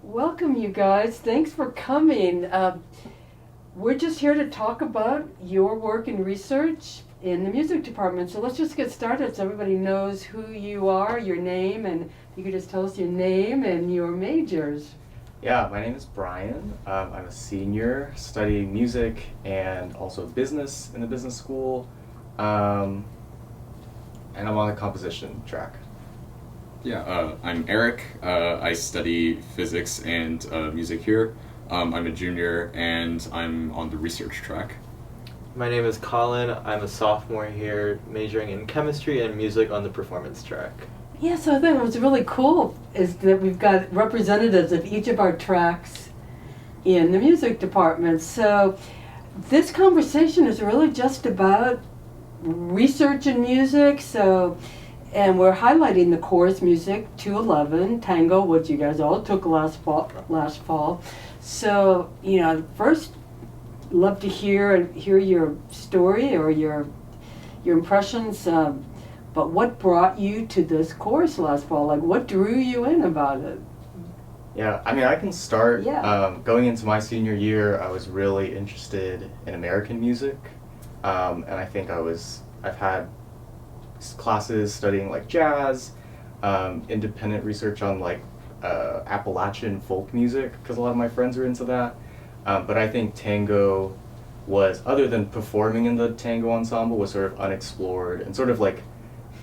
Welcome, you guys. Thanks for coming. We're just here to talk about your work and research in the music department. So let's just get started so everybody knows who you are, your name, and you could just tell us your name and your majors. Yeah, my name is Brian. I'm a senior studying music and also business in the business school. And I'm on the composition track. Yeah, I'm Eric. I study physics and music here. I'm a junior and I'm on the research track. My name is Colin. I'm a sophomore here, majoring in chemistry and music on the performance track. Yeah, so I think what's really cool is that we've got representatives of each of our tracks in the music department. So this conversation is really just about research in music. And we're highlighting the chorus music 211 Tango, which you guys all took last fall. So, first, love to hear your story or your impressions. But what brought you to this course last fall? Like, what drew you in about it? Yeah, I can start. Yeah. Going into my senior year, I was really interested in American music. And I think I've had classes studying like jazz, independent research on like Appalachian folk music, because a lot of my friends are into that. But I think tango was, other than performing in the tango ensemble, was sort of unexplored and sort of like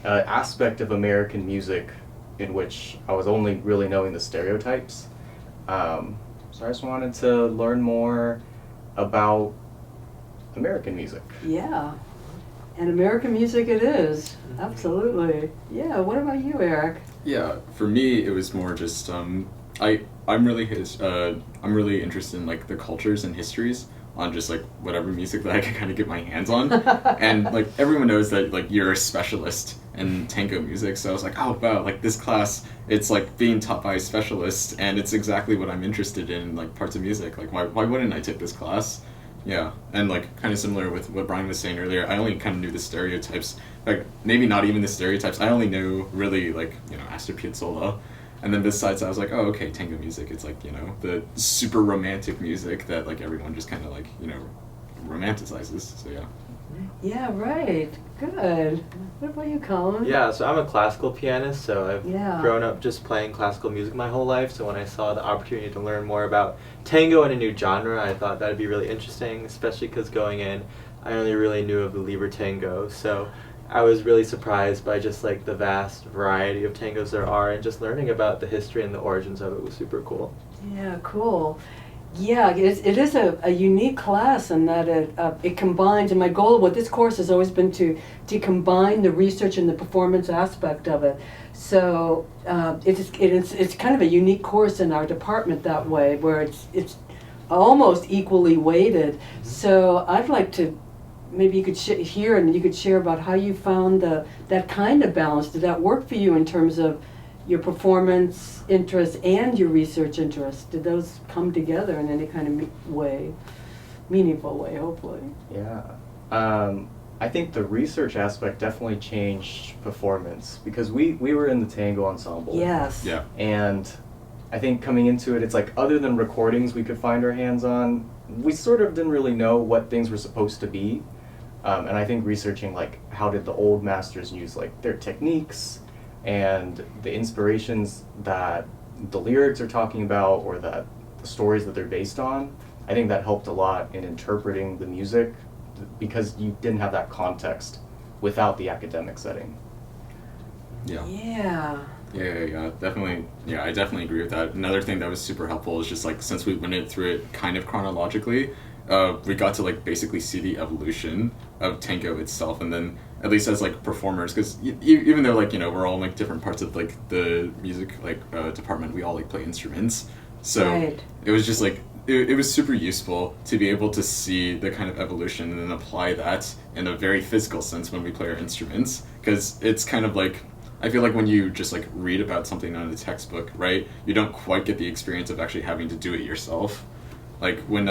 an aspect of American music in which I was only really knowing the stereotypes. So I just wanted to learn more about American music. Yeah. And American music it is. Absolutely. Yeah, what about you, Eric? Yeah, for me it was more just I'm really interested in like the cultures and histories on just like whatever music that I can kind of get my hands on. And like everyone knows that like you're a specialist in tango music, so I was like, oh wow, like this class, it's like being taught by a specialist and it's exactly what I'm interested in, like parts of music. Like why wouldn't I take this class? Yeah, and like kind of similar with what Brian was saying earlier, I only kind of knew the stereotypes. Like maybe not even the stereotypes. I only knew really like Astor Piazzolla, and then besides that, I was like, oh okay, tango music. It's like the super romantic music that like everyone just kind of like romanticizes. So yeah. Yeah, right. Good. What about you, Colin? Yeah, so I'm a classical pianist, so I've Yeah. grown up just playing classical music my whole life. So when I saw the opportunity to learn more about tango and a new genre, I thought that'd be really interesting, especially because going in, I only really knew of the Libre tango. So I was really surprised by just like the vast variety of tangos there are, and just learning about the history and the origins of it was super cool. Yeah, cool. Yeah, it is a unique class in that it combines, and my goal with this course has always been to combine the research and the performance aspect of it. So it's kind of a unique course in our department that way, where it's almost equally weighted. So I'd like to, maybe you could hear and you could share about how you found that kind of balance. Did that work for you in terms of your performance interest and your research interest? Did those come together in any kind of way, meaningful way, hopefully? Yeah. I think the research aspect definitely changed performance because we were in the tango ensemble. Yes. Yeah. And I think coming into it, it's like other than recordings we could find our hands on, we sort of didn't really know what things were supposed to be. And I think researching like how did the old masters use like their techniques and the inspirations that the lyrics are talking about or that the stories that they're based on, I think that helped a lot in interpreting the music because you didn't have that context without the academic setting. Yeah. Yeah. Yeah, definitely. Yeah, I definitely agree with that. Another thing that was super helpful is just like since we went through it kind of chronologically, we got to like basically see the evolution of tango itself, and then at least as like performers, because even though like we're all in like different parts of like the music like department, we all like play instruments. So Right. it was just like it was super useful to be able to see the kind of evolution and then apply that in a very physical sense when we play our instruments, because it's kind of like I feel like when you just like read about something on a textbook, right, you don't quite get the experience of actually having to do it yourself. Like when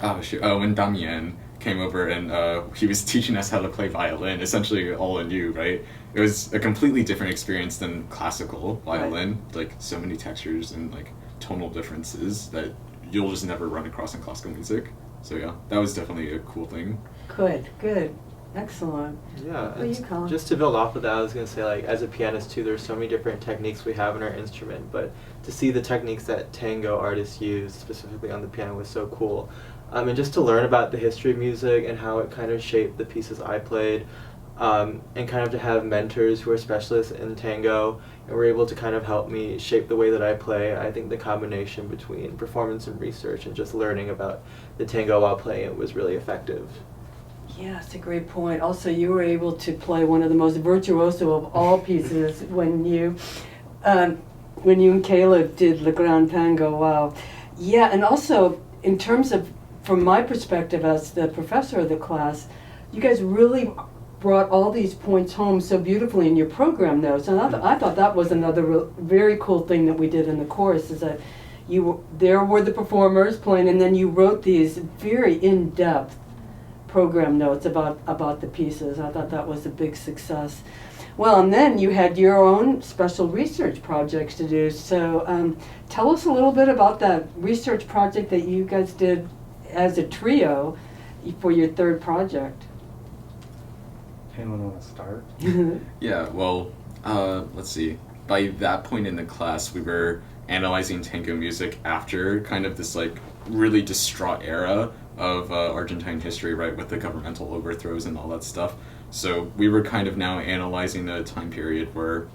when Damien came over and he was teaching us how to play violin, essentially all anew, right? It was a completely different experience than classical violin, like so many textures and like tonal differences that you'll just never run across in classical music. So yeah, that was definitely a cool thing. Good. Excellent. Yeah, What about you, Colin? just to build off of that, I was going to say, like, as a pianist too, there's so many different techniques we have in our instrument, but to see the techniques that tango artists use specifically on the piano was so cool. And just to learn about the history of music and how it kind of shaped the pieces I played, and kind of to have mentors who are specialists in tango and were able to kind of help me shape the way that I play. I think the combination between performance and research and just learning about the tango while playing it was really effective. Yeah, that's a great point. Also, you were able to play one of the most virtuoso of all pieces when you and Caleb did Le Grand Tango. Wow. Yeah, and also in terms of, from my perspective as the professor of the class, you guys really brought all these points home so beautifully in your program notes, and I thought that was another very cool thing that we did in the course, is that there were the performers playing, and then you wrote these very in-depth program notes about the pieces. I thought that was a big success. Well, and then you had your own special research projects to do. So tell us a little bit about that research project that you guys did as a trio for your third project. Anyone want to start? Yeah, well, let's see. By that point in the class, we were analyzing tango music after kind of this like really distraught era of Argentine history, right, with the governmental overthrows and all that stuff. So we were kind of now analyzing a time period where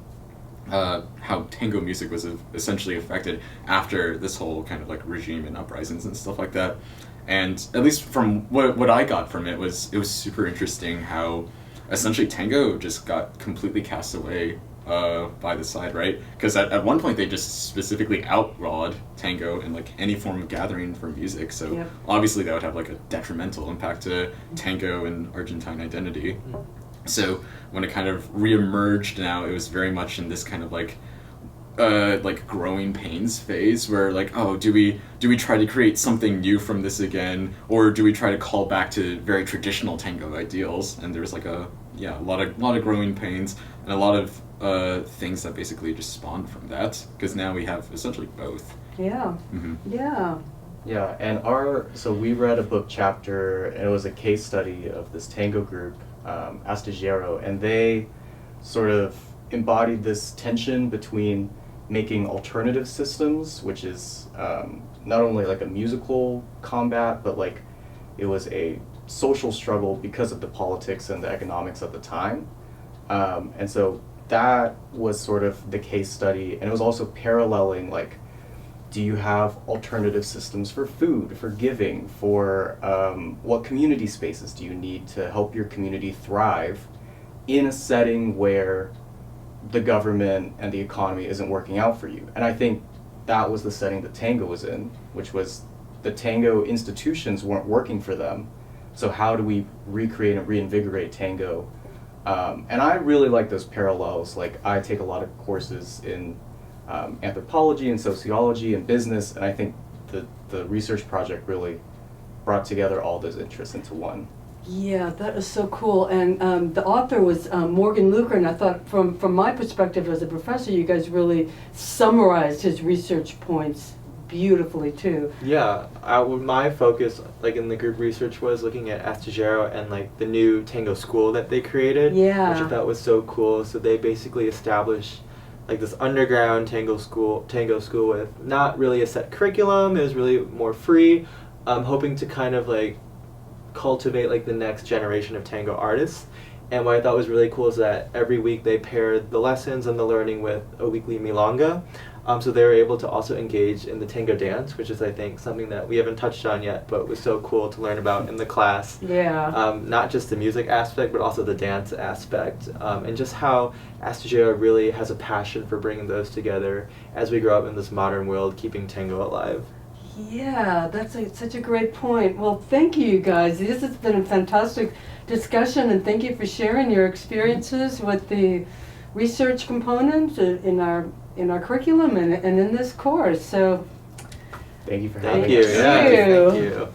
how tango music was essentially affected after this whole kind of like regime and uprisings and stuff like that. And at least from what I got from it was super interesting how essentially tango just got completely cast away by the side, right? Because at one point they just specifically outlawed tango and like any form of gathering for music. So Yep. obviously that would have like a detrimental impact to tango and Argentine identity. So when it kind of reemerged now, it was very much in this kind of like growing pains phase where like, oh, do we try to create something new from this again, or do we try to call back to very traditional tango ideals? And there's like a lot of growing pains and a lot of things that basically just spawned from that, because now we have essentially both. Yeah. Mm-hmm. Yeah. Yeah, and so we read a book chapter, and it was a case study of this tango group, Astillero, and they sort of embodied this tension between making alternative systems, which is not only like a musical combat, but like it was a social struggle because of the politics and the economics of the time. And so that was sort of the case study, and it was also paralleling like, do you have alternative systems for food, for giving, for what community spaces do you need to help your community thrive in a setting where the government and the economy isn't working out for you? And I think that was the setting that tango was in, which was the tango institutions weren't working for them. So how do we recreate and reinvigorate tango? And I really like those parallels. Like, I take a lot of courses in anthropology and sociology and business, and I think the research project really brought together all those interests into one. Yeah, that is so cool. And the author was Morgan Luker, and I thought from my perspective as a professor, you guys really summarized his research points beautifully too. Yeah, my focus, like in the group research, was looking at Astillero and like the new tango school that they created, Yeah. which I thought was so cool. So they basically established like this underground tango school with not really a set curriculum. It was really more free, hoping to kind of like cultivate like the next generation of tango artists. And what I thought was really cool is that every week they paired the lessons and the learning with a weekly milonga. So they were able to also engage in the tango dance, which is, I think, something that we haven't touched on yet, but was so cool to learn about in the class. Yeah. Not just the music aspect, but also the dance aspect, and just how Astillero really has a passion for bringing those together as we grow up in this modern world, keeping tango alive. Yeah, that's such a great point. Well, thank you guys. This has been a fantastic discussion, and thank you for sharing your experiences with the research components in our curriculum and in this course. So Thank you for having Thank you. us. Yeah, Thank you. thank you.